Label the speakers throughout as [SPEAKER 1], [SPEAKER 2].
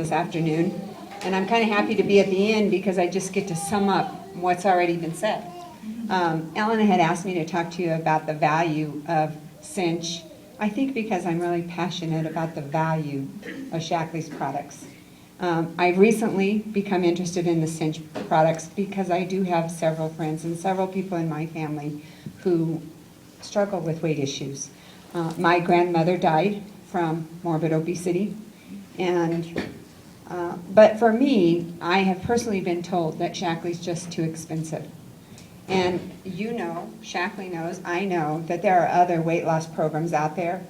[SPEAKER 1] this afternoon, and I'm kind of happy to be at the end because I just get to sum up what's already been said. Ellen had asked me to talk to you about the value of cinch, I think because I'm really passionate about the value of Shaklee's products. I've recently become interested in the cinch products because I do have several friends and several people in my family who struggle with weight issues. My grandmother died from morbid obesity, and but for me, I have personally been told that Shaklee's just too expensive. And you know, Shaklee knows, I know that there are other weight loss programs out there.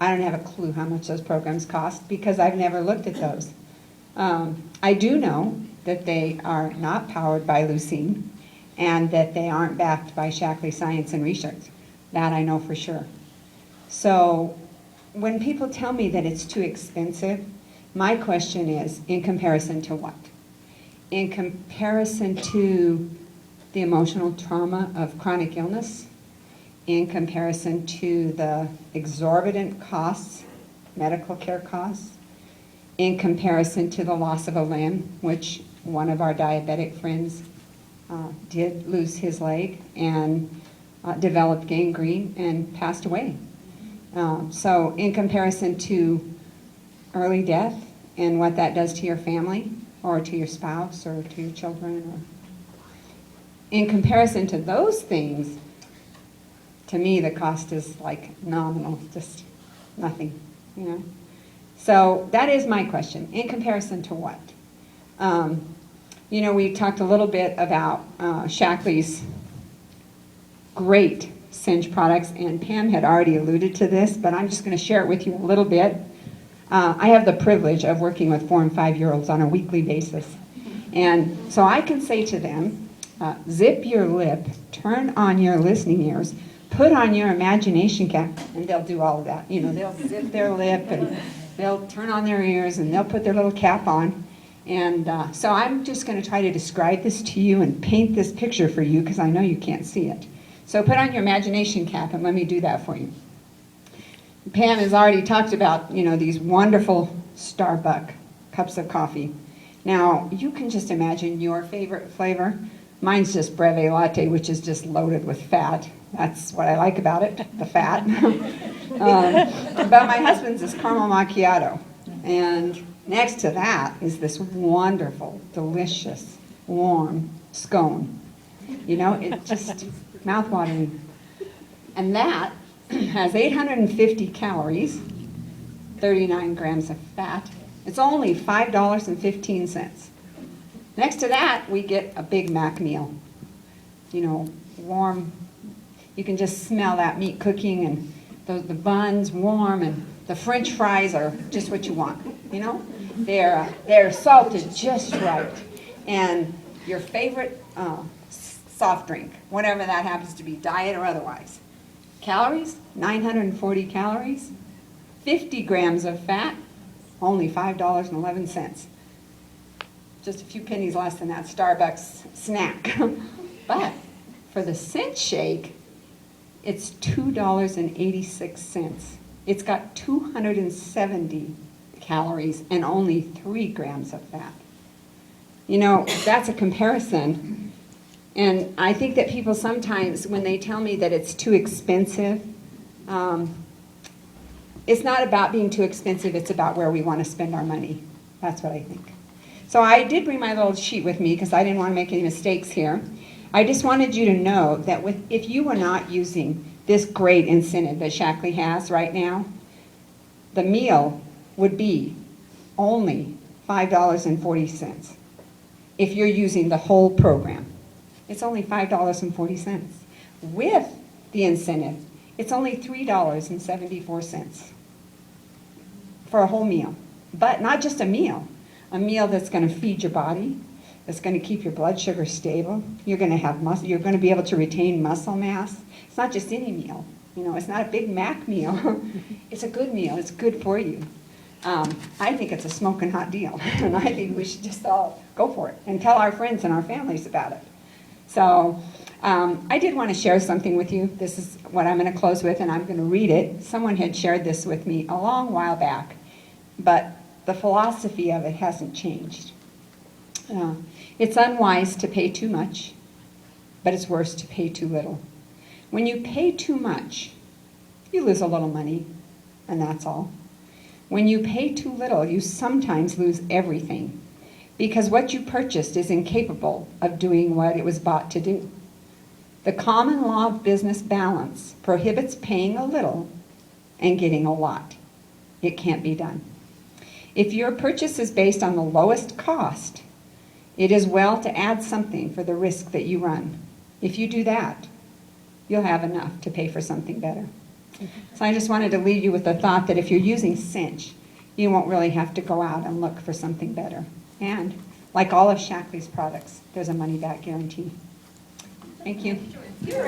[SPEAKER 1] I don't have a clue how much those programs cost because I've never looked at those. I do know that they are not powered by Leucine and that they aren't backed by Shaklee science and research. That I know for sure. So when people tell me that it's too expensive, my question is, in comparison to what? In comparison to the emotional trauma of chronic illness, in comparison to the exorbitant costs, medical care costs, in comparison to the loss of a limb, which one of our diabetic friends did lose his leg and developed gangrene and passed away. So in comparison to early death and what that does to your family or to your spouse or to your children, or in comparison to those things, to me the cost is like nominal, just nothing, you know. So that is my question. In comparison to what? You know, we talked a little bit about Shaklee's great cinch products, and Pam had already alluded to this, but I'm just going to share it with you a little bit. I have the privilege of working with 4- and 5-year-olds on a weekly basis. And so I can say to them, zip your lip, turn on your listening ears, put on your imagination cap, and they'll do all of that. You know, they'll zip their lip and they'll turn on their ears and they'll put their little cap on. And so I'm just going to try to describe this to you and paint this picture for you because I know you can't see it. So put on your imagination cap and let me do that for you. Pam has already talked about, you know, these wonderful Starbucks cups of coffee. Now, you can just imagine your favorite flavor. Mine's just Breve Latte, which is just loaded with fat. That's what I like about it, the fat. But my husband's is caramel macchiato. And next to that is this wonderful, delicious, warm scone. You know, it just mouth-watering. And that has 850 calories, 39 grams of fat. It's only $5.15. Next to that, we get a Big Mac meal. You know, warm. You can just smell that meat cooking and the buns warm, and the French fries are just what you want. You know, they're salted just right, and your favorite soft drink, whatever that happens to be, diet or otherwise. Calories, 940 calories, 50 grams of fat, only $5.11. Just a few pennies less than that Starbucks snack. But for the cinch shake, it's $2.86. It's got 270 calories and only 3 grams of fat. You know, that's a comparison. And I think that people sometimes, when they tell me that it's too expensive, it's not about being too expensive, it's about where we want to spend our money. That's what I think. So I did bring my little sheet with me because I didn't want to make any mistakes here. I just wanted you to know that if you were not using this great incentive that Shaklee has right now, the meal would be only $5.40 if you're using the whole program. It's only $5.40. With the incentive, it's only $3.74 for a whole meal. But not just a meal that's going to feed your body, that's going to keep your blood sugar stable. You're going to have muscle. You're going to be able to retain muscle mass. It's not just any meal. You know, it's not a Big Mac meal. It's a good meal. It's good for you. I think it's a smoking hot deal, and I think we should just all go for it and tell our friends and our families about it. So I did want to share something with you. This is what I'm going to close with, and I'm going to read it. Someone had shared this with me a long while back, but the philosophy of it hasn't changed. It's unwise to pay too much, but it's worse to pay too little. When you pay too much, you lose a little money, and that's all. When you pay too little, you sometimes lose everything, because what you purchased is incapable of doing what it was bought to do. The common law of business balance prohibits paying a little and getting a lot. It can't be done. If your purchase is based on the lowest cost, it is well to add something for the risk that you run. If you do that, you'll have enough to pay for something better. So I just wanted to leave you with the thought that if you're using Cinch, you won't really have to go out and look for something better. And like all of Shackley's products, there's a money-back guarantee. Thank you.
[SPEAKER 2] Yeah.